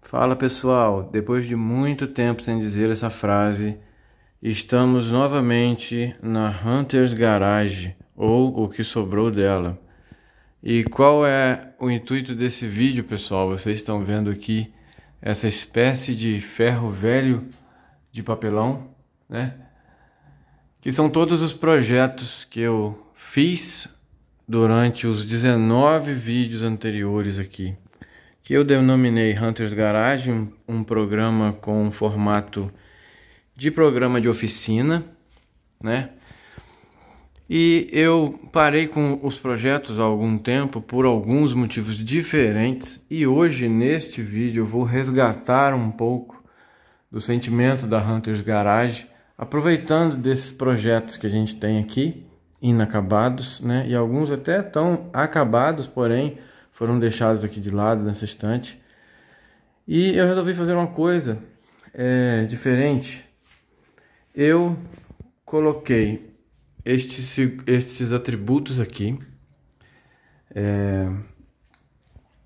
Fala pessoal, depois de muito tempo sem dizer essa frase, estamos novamente na Hunter's Garage, ou o que sobrou dela. E qual é o intuito desse vídeo, pessoal? Vocês estão vendo aqui essa espécie de ferro velho de papelão, né? Que são todos os projetos que eu fiz durante os 19 vídeos anteriores aqui, que eu denominei Hunter's Garage, um programa com um formato de programa de oficina, né? E eu parei com os projetos há algum tempo por alguns motivos diferentes, e hoje neste vídeo eu vou resgatar um pouco do sentimento da Hunter's Garage, aproveitando desses projetos que a gente tem aqui, inacabados, né? E alguns até tão acabados, porém foram deixados aqui de lado nessa estante. E eu resolvi fazer uma coisa diferente. Eu coloquei estes atributos aqui,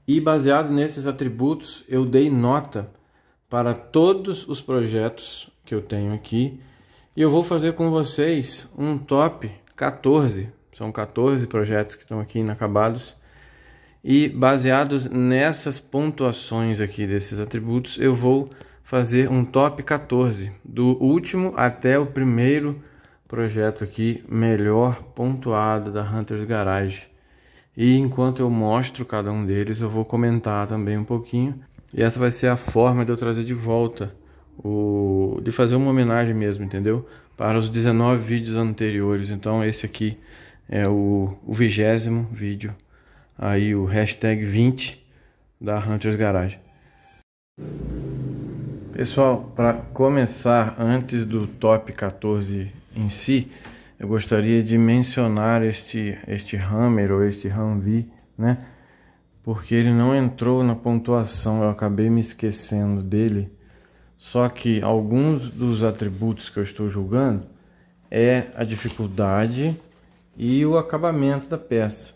e baseado nesses atributos eu dei nota para todos os projetos que eu tenho aqui, e eu vou fazer com vocês um top 14, são 14 projetos que estão aqui inacabados, e baseados nessas pontuações aqui desses atributos, eu vou fazer um top 14, do último até o primeiro projeto aqui melhor pontuado da Hunter's Garage. E enquanto eu mostro cada um deles, eu vou comentar também um pouquinho. E essa vai ser a forma de eu trazer de volta, de fazer uma homenagem mesmo, entendeu? Para os 19 vídeos anteriores. Então esse aqui é o 20º vídeo, aí o hashtag 20 da Hunter's Garage. Pessoal, para começar, antes do top 14 em si, eu gostaria de mencionar este Hammer ou este Humvee, né? Porque ele não entrou na pontuação, eu acabei me esquecendo dele. Só que alguns dos atributos que eu estou julgando é a dificuldade e o acabamento da peça.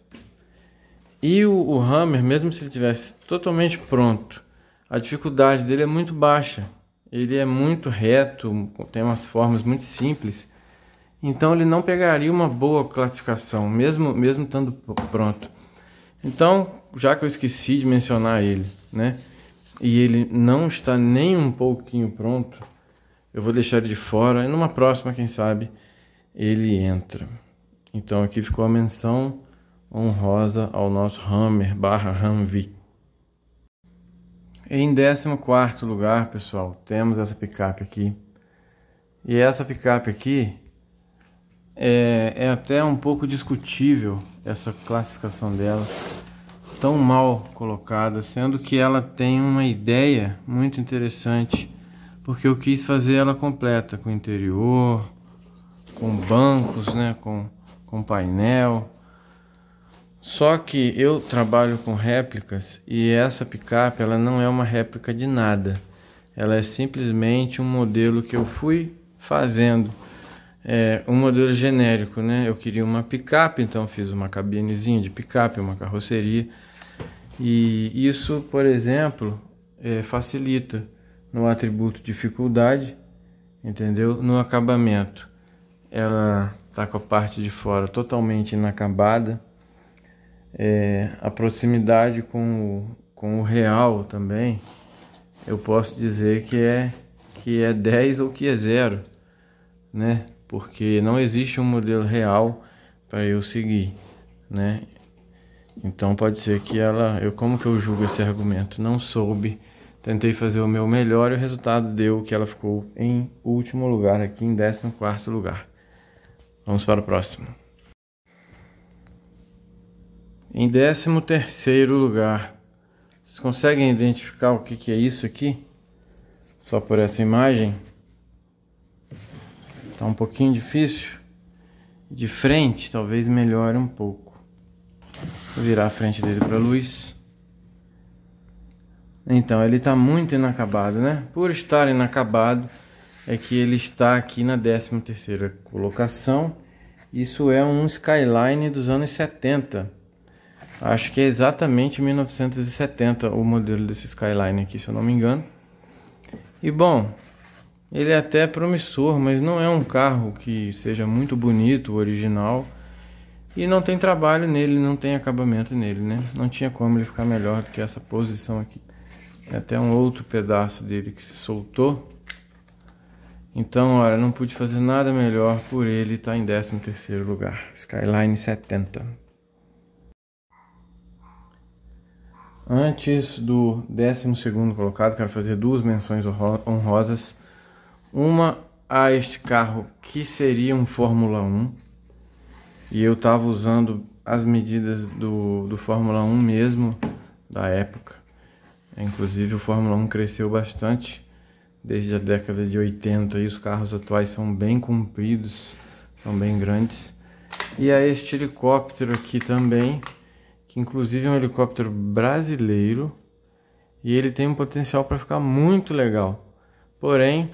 E o Hammer, mesmo se ele tivesse totalmente pronto, a dificuldade dele é muito baixa. Ele é muito reto, tem umas formas muito simples. Então ele não pegaria uma boa classificação, mesmo estando pronto. Então, já que eu esqueci de mencionar ele, né? E ele não está nem um pouquinho pronto, eu vou deixar ele de fora. E numa próxima, quem sabe, ele entra. Então aqui ficou a menção honrosa ao nosso Hammer / Humvee. Em 14º lugar, pessoal, temos essa picape aqui. E essa picape aqui é até um pouco discutível, essa classificação dela, tão mal colocada, sendo que ela tem uma ideia muito interessante, porque eu quis fazer ela completa, com interior, com bancos, né, com painel. Só que eu trabalho com réplicas e essa picape ela não é uma réplica de nada. Ela é simplesmente um modelo que eu fui fazendo, um modelo genérico, né? Eu queria uma picape, então fiz uma cabinezinha de picape, uma carroceria. E isso, por exemplo, facilita no atributo dificuldade, entendeu? No acabamento, ela tá com a parte de fora totalmente inacabada. A proximidade com o real também, eu posso dizer que é 10 ou que é 0, né? Porque não existe um modelo real para eu seguir, né? Então pode ser que como que eu julgo esse argumento? Não soube, tentei fazer o meu melhor e o resultado deu que ela ficou em último lugar aqui, em 14º lugar. Vamos para o próximo. Em 13º lugar, vocês conseguem identificar o que é isso aqui? Só por essa imagem? Tá um pouquinho difícil. De frente, talvez melhore um pouco. Vou virar a frente dele para a luz. Então, ele está muito inacabado, né? Por estar inacabado, é que ele está aqui na 13ª colocação. Isso é um Skyline dos anos 70. Acho que é exatamente 1970 o modelo desse Skyline aqui, se eu não me engano. E bom, ele é até promissor, mas não é um carro que seja muito bonito, original. E não tem trabalho nele, não tem acabamento nele, né? Não tinha como ele ficar melhor do que essa posição aqui. Tem até um outro pedaço dele que se soltou. Então, olha, não pude fazer nada melhor por ele estar em 13º lugar. Skyline 70. Antes do 12º colocado, quero fazer duas menções honrosas. Uma a este carro que seria um Fórmula 1. E eu estava usando as medidas do Fórmula 1 mesmo, da época. Inclusive o Fórmula 1 cresceu bastante desde a década de 80 e os carros atuais são bem compridos, são bem grandes. E a este helicóptero aqui também, que inclusive é um helicóptero brasileiro e ele tem um potencial para ficar muito legal. Porém,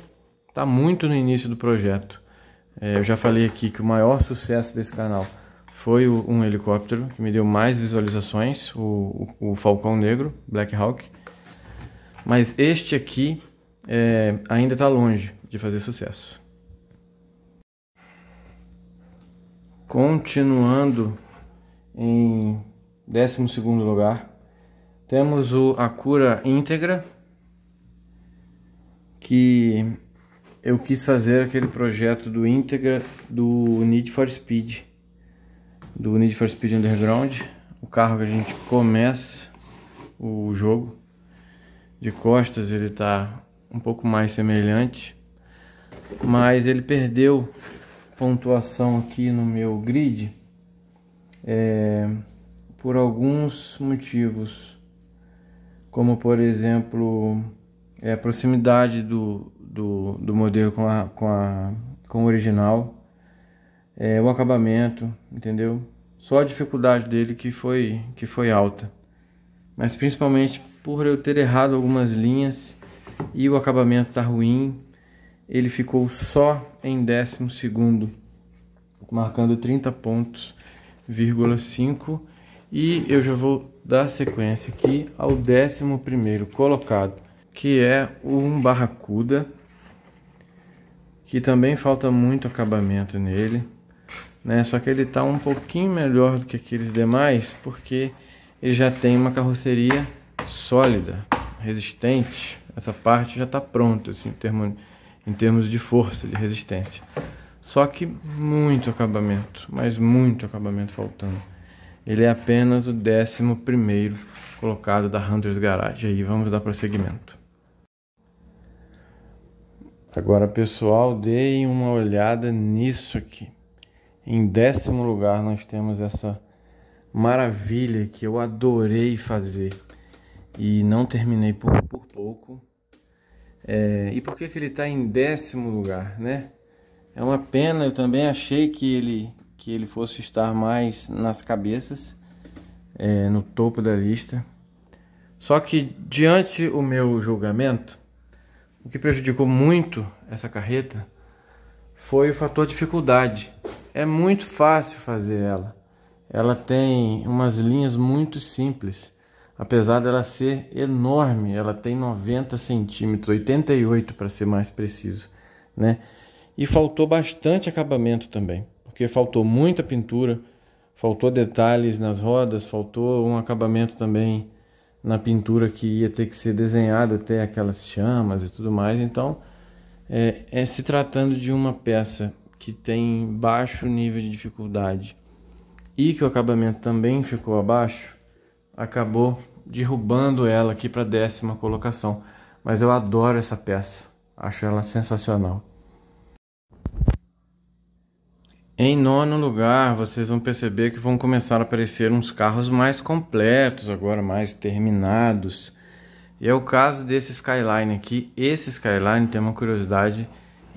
está muito no início do projeto. Eu já falei aqui que o maior sucesso desse canal foi um helicóptero que me deu mais visualizações, o Falcão Negro, Black Hawk. Mas este aqui ainda está longe de fazer sucesso. Continuando em 12º lugar, temos o Acura Integra, que eu quis fazer aquele projeto do Integra do Need for Speed, Underground, o carro que a gente começa o jogo. De costas ele está um pouco mais semelhante, mas ele perdeu pontuação aqui no meu grid por alguns motivos, como por exemplo a proximidade do modelo com o original, o acabamento, entendeu? Só a dificuldade dele que foi alta, mas principalmente por eu ter errado algumas linhas e o acabamento tá ruim. Ele ficou só em 12º, marcando 30 pontos, 5. E eu já vou dar sequência aqui ao 11º colocado, que é um Barracuda, que também falta muito acabamento nele, né? Só que ele tá um pouquinho melhor do que aqueles demais, porque ele já tem uma carroceria sólida, resistente. Essa parte já está pronta, assim, em termos de força, de resistência. Só que muito acabamento, mas muito acabamento faltando. Ele é apenas o 11º colocado da Hunter's Garage. Aí vamos dar prosseguimento. Agora, pessoal, deem uma olhada nisso aqui. Em 10º lugar nós temos essa maravilha que eu adorei fazer e não terminei por pouco. E por que ele está em 10º lugar, né? É uma pena. Eu também achei que ele fosse estar mais nas cabeças, no topo da lista. Só que diante o meu julgamento, o que prejudicou muito essa carreta foi o fator dificuldade. É muito fácil fazer ela. Ela tem umas linhas muito simples. Apesar dela ser enorme, ela tem 90 centímetros, 88 para ser mais preciso, né? E faltou bastante acabamento também, porque faltou muita pintura, faltou detalhes nas rodas, faltou um acabamento também na pintura que ia ter que ser desenhado até aquelas chamas e tudo mais. Então, se tratando de uma peça que tem baixo nível de dificuldade e que o acabamento também ficou abaixo, acabou derrubando ela aqui para 10ª colocação. Mas eu adoro essa peça, acho ela sensacional. Em 9º lugar, vocês vão perceber que vão começar a aparecer uns carros mais completos agora, mais terminados. E é o caso desse Skyline aqui. Esse Skyline tem uma curiosidade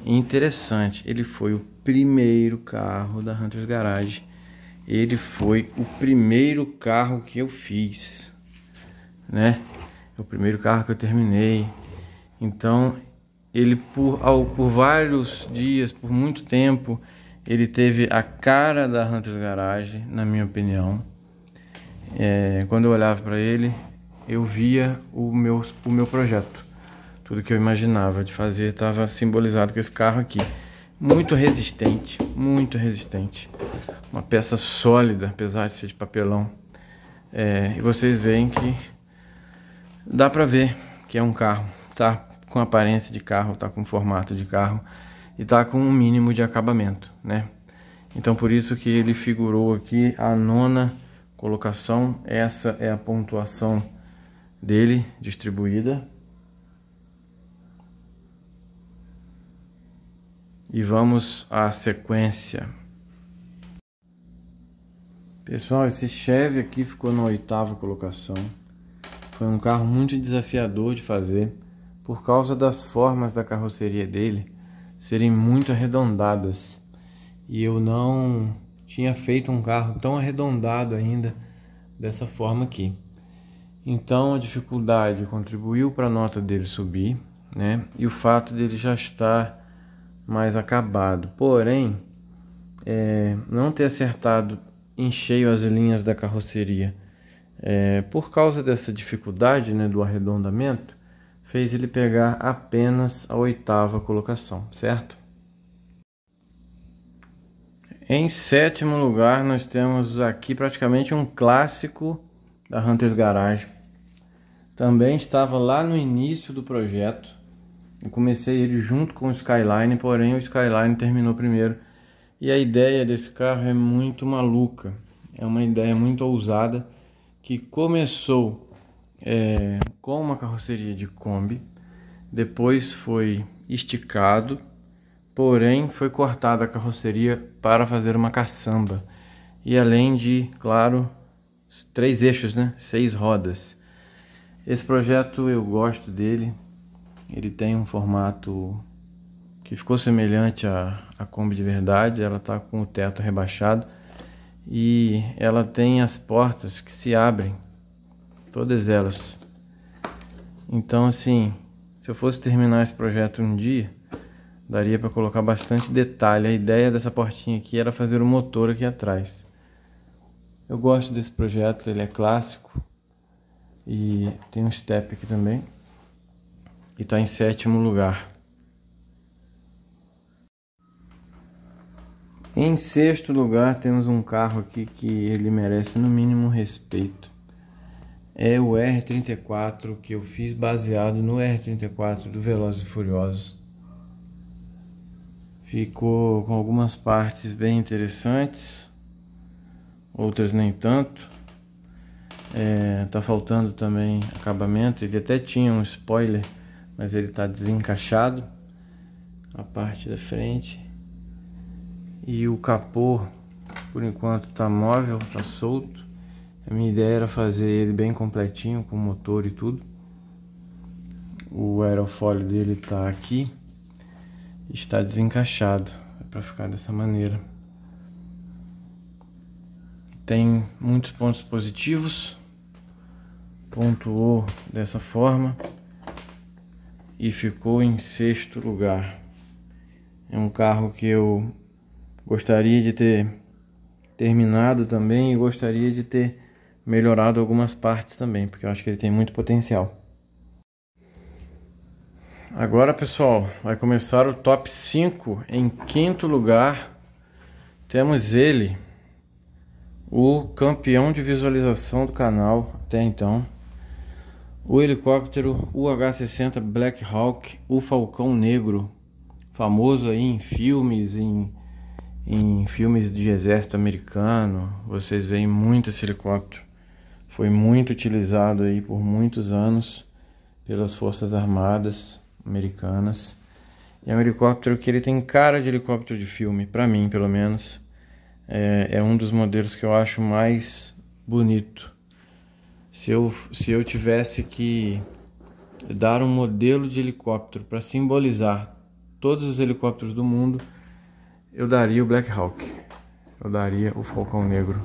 interessante. Ele foi o primeiro carro da Hunter's Garage. Ele foi o primeiro carro que eu fiz, né? O primeiro carro que eu terminei. Então, ele por vários dias, por muito tempo, ele teve a cara da Hunter's Garage, na minha opinião. quando eu olhava para ele, eu via o meu projeto. Tudo que eu imaginava de fazer estava simbolizado com esse carro aqui. Muito resistente, muito resistente. Uma peça sólida, apesar de ser de papelão. E vocês veem que dá pra ver que é um carro. Tá com aparência de carro, tá com formato de carro e tá com um mínimo de acabamento, né? Então por isso que ele figurou aqui a 9ª colocação. Essa é a pontuação dele distribuída. E vamos à sequência. Pessoal, esse Chevy aqui ficou na 8ª colocação. Foi um carro muito desafiador de fazer por causa das formas da carroceria dele serem muito arredondadas. E eu não tinha feito um carro tão arredondado ainda dessa forma aqui. Então a dificuldade contribuiu para a nota dele subir, né? E o fato dele já estar mais acabado. Porém, não ter acertado em cheio as linhas da carroceria, por causa dessa dificuldade, né, do arredondamento, fez ele pegar apenas a 8ª colocação, certo? Em 7º lugar, nós temos aqui praticamente um clássico da Hunter's Garage. Também estava lá no início do projeto. Eu comecei ele junto com o Skyline, porém o Skyline terminou primeiro. E a ideia desse carro é muito maluca. É uma ideia muito ousada que começou com uma carroceria de Kombi. Depois foi esticado, porém foi cortada a carroceria para fazer uma caçamba. E além de, claro, 3 eixos, né? 6 rodas. Esse projeto eu gosto dele. Ele tem um formato que ficou semelhante à Kombi de verdade. Ela está com o teto rebaixado e ela tem as portas que se abrem, todas elas. Então, assim, se eu fosse terminar esse projeto um dia, daria para colocar bastante detalhe. A ideia dessa portinha aqui era fazer o motor aqui atrás. Eu gosto desse projeto, ele é clássico e tem um step aqui também. E está em 7º lugar. Em 6º lugar temos um carro aqui que ele merece no mínimo respeito. É o R34, que eu fiz baseado no R34 do Velozes e Furiosos. Ficou com algumas partes bem interessantes, outras nem tanto. Tá faltando também acabamento. Ele até tinha um spoiler, mas ele está desencaixado, a parte da frente. E o capô, por enquanto, está móvel, está solto. A minha ideia era fazer ele bem completinho, com motor e tudo. O aerofólio dele está aqui, está desencaixado, é para ficar dessa maneira. Tem muitos pontos positivos, pontuou dessa forma e ficou em 6º lugar. É um carro que eu gostaria de ter terminado também e gostaria de ter melhorado algumas partes também, porque eu acho que ele tem muito potencial. Agora, pessoal, vai começar o top 5. Em 5º lugar, temos ele, o campeão de visualização do canal até então, o helicóptero UH-60 Black Hawk, o Falcão Negro, famoso aí em filmes, em filmes de exército americano. Vocês veem muito esse helicóptero. Foi muito utilizado aí por muitos anos pelas Forças Armadas americanas. E é um helicóptero que ele tem cara de helicóptero de filme, para mim pelo menos. É um dos modelos que eu acho mais bonito. Se eu tivesse que dar um modelo de helicóptero para simbolizar todos os helicópteros do mundo, eu daria o Black Hawk, eu daria o Falcão Negro.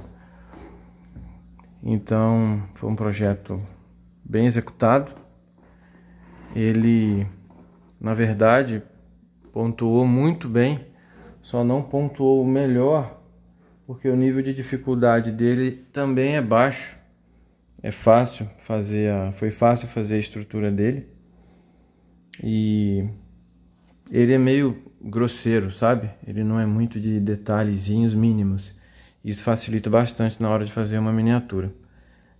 Então foi um projeto bem executado. Ele, na verdade, pontuou muito bem, só não pontuou melhor porque o nível de dificuldade dele também é baixo. foi fácil fazer a estrutura dele. E ele é meio grosseiro, sabe? Ele não é muito de detalhezinhos mínimos. Isso facilita bastante na hora de fazer uma miniatura.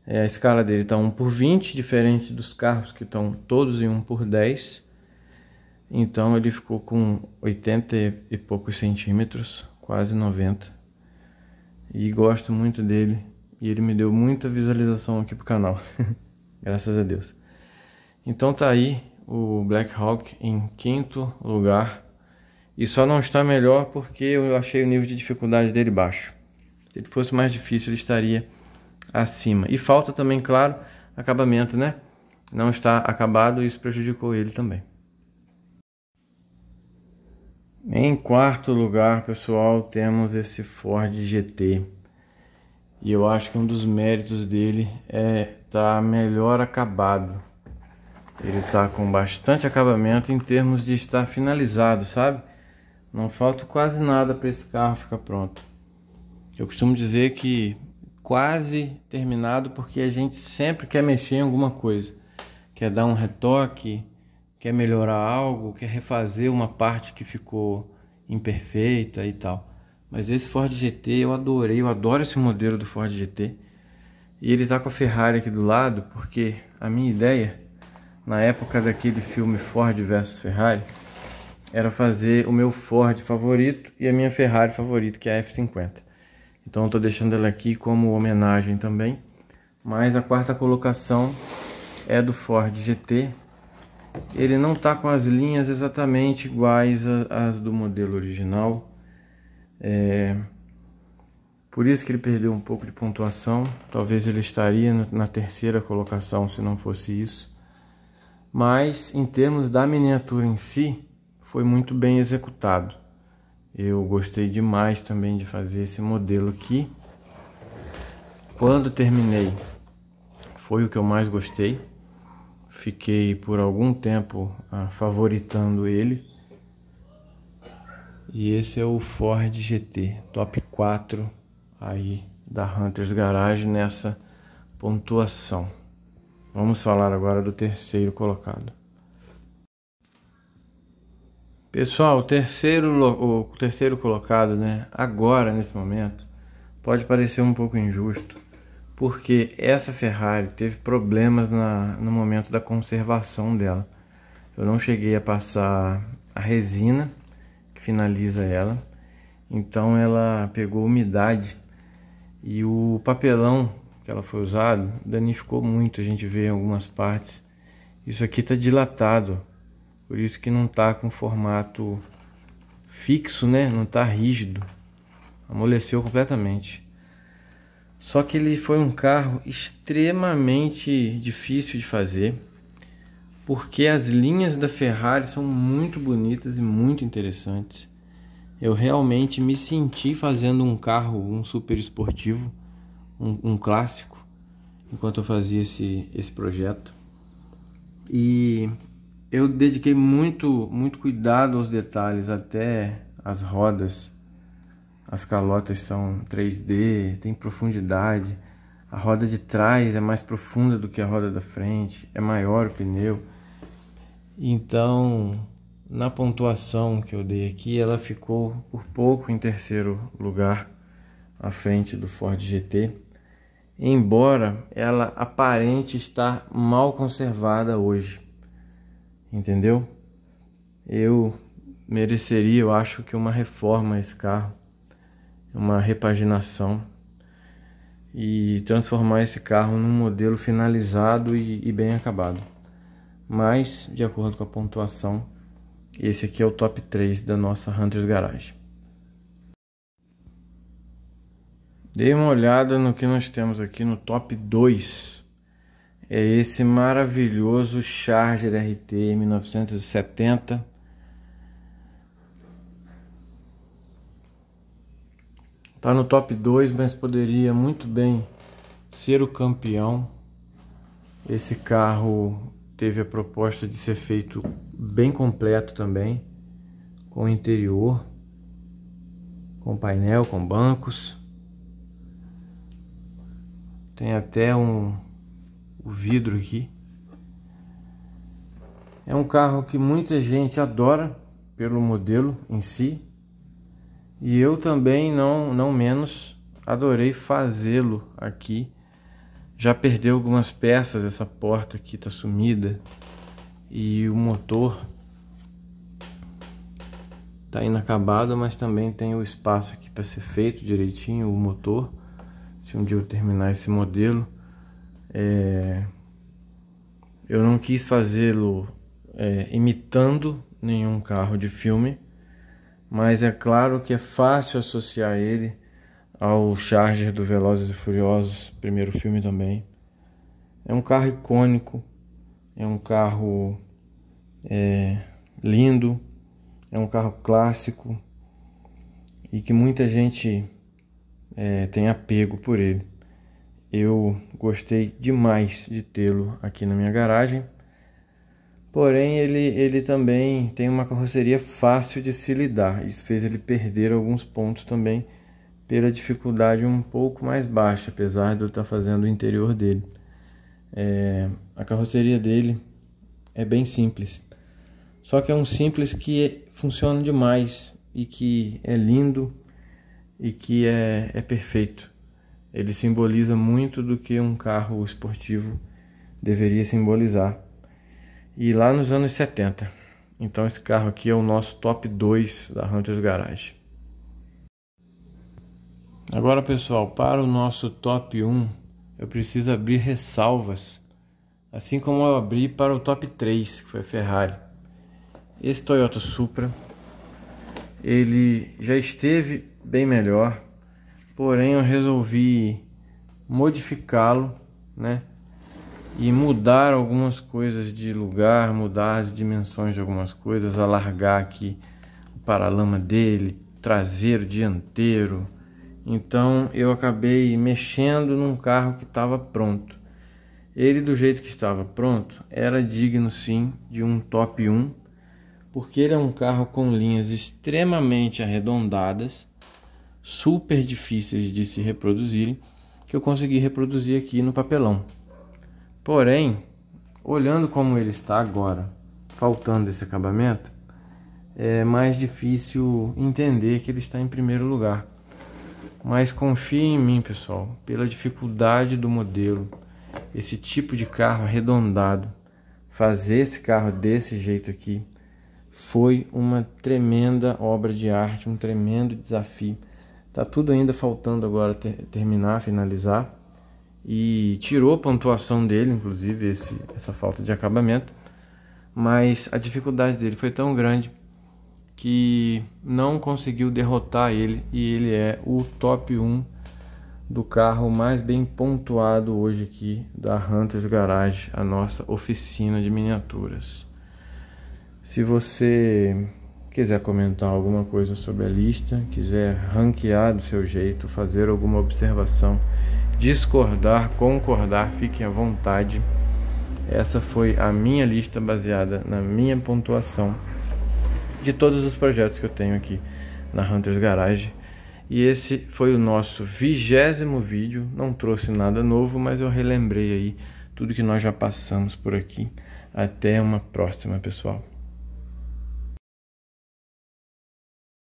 A escala dele está 1/20, diferente dos carros que estão todos em 1/10. Então ele ficou com 80 e poucos centímetros, quase 90. E gosto muito dele. E ele me deu muita visualização aqui pro canal. Graças a Deus. Então tá aí o Black Hawk em 5º lugar. E só não está melhor porque eu achei o nível de dificuldade dele baixo. Se ele fosse mais difícil, ele estaria acima. E falta também, claro, acabamento, né? Não está acabado e isso prejudicou ele também. Em 4º lugar, pessoal, temos esse Ford GT. E eu acho que um dos méritos dele é estar melhor acabado. Ele está com bastante acabamento em termos de estar finalizado, sabe? Não falta quase nada para esse carro ficar pronto. Eu costumo dizer que quase terminado porque a gente sempre quer mexer em alguma coisa. Quer dar um retoque, quer melhorar algo, quer refazer uma parte que ficou imperfeita e tal. Mas esse Ford GT eu adorei, eu adoro esse modelo do Ford GT. E ele tá com a Ferrari aqui do lado porque a minha ideia, na época daquele filme Ford versus Ferrari, era fazer o meu Ford favorito e a minha Ferrari favorita, que é a F50. Então eu tô deixando ela aqui como homenagem também. Mas a 4ª colocação é do Ford GT. Ele não tá com as linhas exatamente iguais às do modelo original. Por isso que ele perdeu um pouco de pontuação. Talvez ele estaria na 3ª colocação se não fosse isso. Mas em termos da miniatura em si, foi muito bem executado. Eu gostei demais também de fazer esse modelo aqui. Quando terminei, foi o que eu mais gostei. Fiquei por algum tempo favoritando ele. E esse é o Ford GT, top 4 aí da Hunters Garage nessa pontuação. Vamos falar agora do 3º colocado. Pessoal, o terceiro colocado, né, agora nesse momento, pode parecer um pouco injusto, porque essa Ferrari teve problemas no momento da conservação dela. Eu não cheguei a passar a resina que finaliza ela, então ela pegou umidade e o papelão que ela foi usado danificou muito. A gente vê em algumas partes. Isso aqui está dilatado, por isso que não está com formato fixo, né? Não está rígido, amoleceu completamente. Só que ele foi um carro extremamente difícil de fazer, porque as linhas da Ferrari são muito bonitas e muito interessantes. Eu realmente me senti fazendo um carro, um super esportivo, um clássico, enquanto eu fazia esse projeto. E eu dediquei muito cuidado aos detalhes, até as rodas. As calotas são 3D, tem profundidade. A roda de trás é mais profunda do que a roda da frente, é maior o pneu. Então, na pontuação que eu dei aqui, ela ficou por pouco em 3º lugar, à frente do Ford GT. Embora ela aparente estar mal conservada hoje, entendeu? Eu mereceria, eu acho que uma reforma esse carro, uma repaginação e transformar esse carro num modelo finalizado e bem acabado. Mas, de acordo com a pontuação, esse aqui é o top 3 da nossa Hunters Garage. Dê uma olhada no que nós temos aqui no top 2. É esse maravilhoso Charger RT 1970. Tá no top 2, mas poderia muito bem ser o campeão. Esse carro teve a proposta de ser feito bem completo também, com interior, com painel, com bancos. Tem até um o vidro aqui. É um carro que muita gente adora pelo modelo em si, e eu também não menos adorei fazê-lo aqui. Já perdeu algumas peças, essa porta aqui tá sumida e o motor tá inacabado, mas também tem o espaço aqui para ser feito direitinho o motor. Se um dia eu terminar esse modelo, eu não quis fazê-lo imitando nenhum carro de filme, mas é claro que é fácil associar ele ao Charger do Velozes e Furiosos, primeiro filme também. É um carro icônico, é um carro lindo, é um carro clássico e que muita gente tem apego por ele. Eu gostei demais de tê-lo aqui na minha garagem, porém ele também tem uma carroceria fácil de se lidar. Isso fez ele perder alguns pontos também pela dificuldade um pouco mais baixa, apesar de eu estar fazendo o interior dele. A carroceria dele é bem simples, só que é um simples que funciona demais e que é lindo e que é perfeito. Ele simboliza muito do que um carro esportivo deveria simbolizar. E lá nos anos 70. Então esse carro aqui é o nosso top 2 da Hunters Garage. Agora, pessoal, para o nosso top 1, eu preciso abrir ressalvas, assim como eu abri para o top 3, que foi a Ferrari. Esse Toyota Supra, ele já esteve bem melhor, porém eu resolvi modificá-lo, né? E mudar algumas coisas de lugar, mudar as dimensões de algumas coisas, alargar aqui o paralama dele, traseiro, dianteiro. Então eu acabei mexendo num carro que estava pronto. Ele, do jeito que estava pronto, era digno sim de um top 1, porque ele é um carro com linhas extremamente arredondadas, super difíceis de se reproduzirem, que eu consegui reproduzir aqui no papelão. Porém, olhando como ele está agora, faltando esse acabamento, é mais difícil entender que ele está em primeiro lugar. Mas confie em mim, pessoal, pela dificuldade do modelo, esse tipo de carro arredondado, fazer esse carro desse jeito aqui foi uma tremenda obra de arte, um tremendo desafio. Tá tudo ainda faltando agora terminar, finalizar, e tirou a pontuação dele, inclusive essa falta de acabamento, mas a dificuldade dele foi tão grande que não conseguiu derrotar ele, e ele é o top 1 do carro mais bem pontuado hoje aqui da Hunters Garage, a nossa oficina de miniaturas. Se você quiser comentar alguma coisa sobre a lista, quiser ranquear do seu jeito, fazer alguma observação, discordar, concordar, fique à vontade. Essa foi a minha lista baseada na minha pontuação de todos os projetos que eu tenho aqui na Hunters Garage. E esse foi o nosso 20º vídeo. Não trouxe nada novo, mas eu relembrei aí tudo que nós já passamos por aqui. Até uma próxima, pessoal.